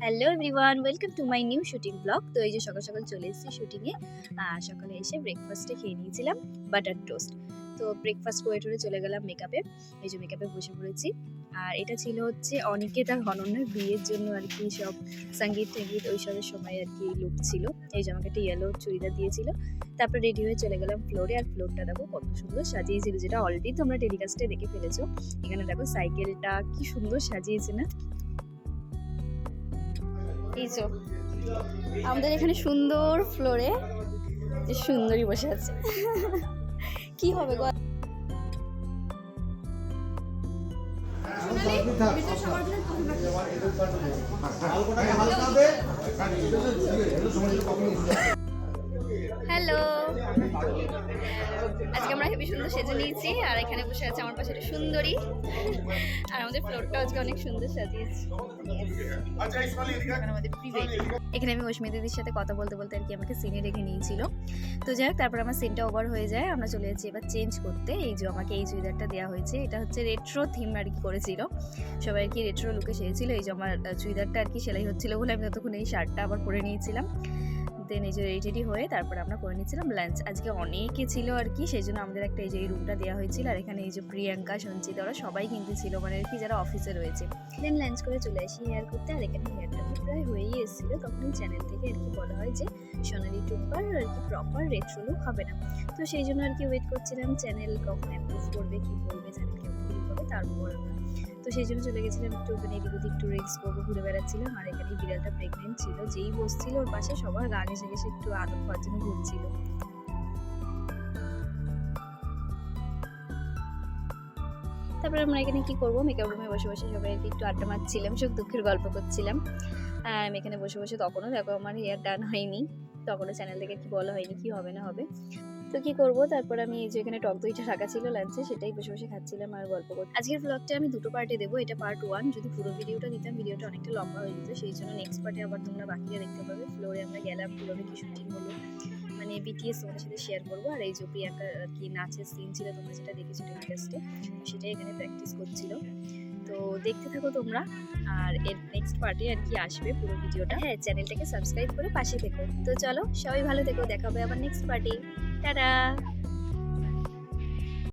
Hello everyone, welcome to my new shooting blog. তো এই যে সকাল সকাল চলে এসেছি শুটিংয়ে। সকালে এসে ব্রেকফাস্টে খেয়ে নিয়েছিলাম বাটার টোস্ট। তো ব্রেকফাস্ট করে টোরে চলে গেলাম মেকআপে। এই যে মেকআপে বসে পড়েছি। আর এটা ছিল হচ্ছে অনিকেত আর অনন্যার বিয়ের জন্য আর কি, সব সঙ্গীত টঙ্গীত ওইসবের সময় আর কি লুক ছিল। এই যে আমাকে একটা ইয়েলো চুড়িদার দিয়েছিল। তারপর রেডি হয়ে চলে গেলাম ফ্লোরে। আর ফ্লোরটা দেখো কত সুন্দর সাজিয়েছিল, যেটা অলরেডি তোমরা টেলিকাস্টে দেখে ফেলেছো। এখানে দেখো সাইকেলটা কি সুন্দর সাজিয়েছে না। এই যে আমাদের এখানে সুন্দর ফ্লোরে যে সুন্দরী বসে আছে। কি হবে গো? হ্যালো, আজকে আমরা হেবি সুন্দর সেজে নিয়েছি। আর এখানে বসে আছে আমার পাশে একটা সুন্দরী। আর আমাদের ফ্লোরটা আজকে অনেক সুন্দর সাজিয়েছি। এখানে আমি অস্মি দিদির সাথে কথা বলতে বলতে আর কি আমাকে সিনে রেখে নিয়েছিল। তো যাই হোক, তারপর আমার সিনটা ওভার হয়ে যায়। আমরা চলে যাচ্ছি এবার চেঞ্জ করতে। এই যে আমাকে এই চুড়িদারটা দেওয়া হয়েছে, এটা হচ্ছে রেট্রো থিম আর কি করেছিল, সবাই আর কি রেট্রো লুকে সেজেছিল। এই যে আমার চুড়িদারটা আর কি সেলাই হচ্ছিল বলে আমি ততক্ষণ এই শার্টটা আবার পরে নিয়েছিলাম। দেন এই যে রেডি হয়ে তারপর আমরা করে নিচ্ছিলাম লাঞ্চ। আজকে অনেকে ছিল আর কি, সেই জন্য আমাদের একটা এই যে এই রুমটা দেওয়া হয়েছিল। আর এখানে এই যে প্রিয়াঙ্কা, সঞ্চিতা, ওরা সবাই কিন্তু ছিল, মানে আর কি যারা অফিসে রয়েছে। দেন লাঞ্চ করে চলে আসি হেয়ার করতে। আর এখানে হেয়ারটা প্রায় হয়েই এসেছিলো, তখনই চ্যানেল থেকে আর কি বলা হয় যে সোনালি টুম্পার আর কি প্রপার রেট্রো লুক হবে না। তো সেই জন্য আর কি ওয়েট করছিলাম চ্যানেল কখন অ্যাপ্রুভ করবে, কি বলবে, চ্যানেলকে অ্যাপ্রুভ করবে। তারপর তো সেই জন্য চলে গেছিলাম একটু ওখানে, এদিক ওদিক একটু রিলস করবো, ঘুরে বেড়াচ্ছিলাম। আর এখানে বিড়ালটা প্রেগনেন্ট ছিল, যেই বসছিল ওর পাশে সবার গা ঘেসে ঘেসে একটু আদর খাওয়ার জন্য ঘুরছিল। তারপরে আমরা এখানে কি করবো, মেকআপ রুমে বসে বসে সবাই আর কি একটু আড্ডা মারছিলাম, সুখ দুঃখের গল্প করছিলাম। আর আমি এখানে বসে বসে তখনও দেখো আমার হেয়ার ডান হয়নি, তখনও চ্যানেল থেকে কি বলা হয়নি কি হবে না হবে। তো কি করবো, তারপর আমি এই যে এখানে টক দইটা রাখা ছিল লাঞ্চে, সেটাই বসে বসে খাচ্ছিলাম আর গল্প করতে। আজকের ব্লগটা আমি দুটো পার্টে দেবো, এটা পার্ট 1। যদি পুরো ভিডিওটা দিতাম ভিডিওটা অনেকটা লম্বা হয়ে যেত, সেই জন্য নেক্সট পার্টে আবার তোমরা বাকিটা দেখতে পাবে। ফ্লোরে আমরা গেলাম, ফ্লোরে কি শুটিং হলো, মানে বিটিএস তোমাদের সাথে শেয়ার করবো। আর এই যে প্রিয়াঙ্কা আর কি নাচের সিন ছিল, তোমরা যেটা দেখেছো টেলিকাস্টে, সেটাই এখানে প্র্যাকটিস করছিল। তো দেখতে থাকো তোমরা। আর এর নেক্সট পার্টে আর কি আসবে পুরো ভিডিওটা। হ্যাঁ, চ্যানেলটাকে সাবস্ক্রাইব করে পাশে থেকো। তো চলো, সবাই ভালো থেকো, দেখা হবে আবার নেক্সট পার্টে। টাটা।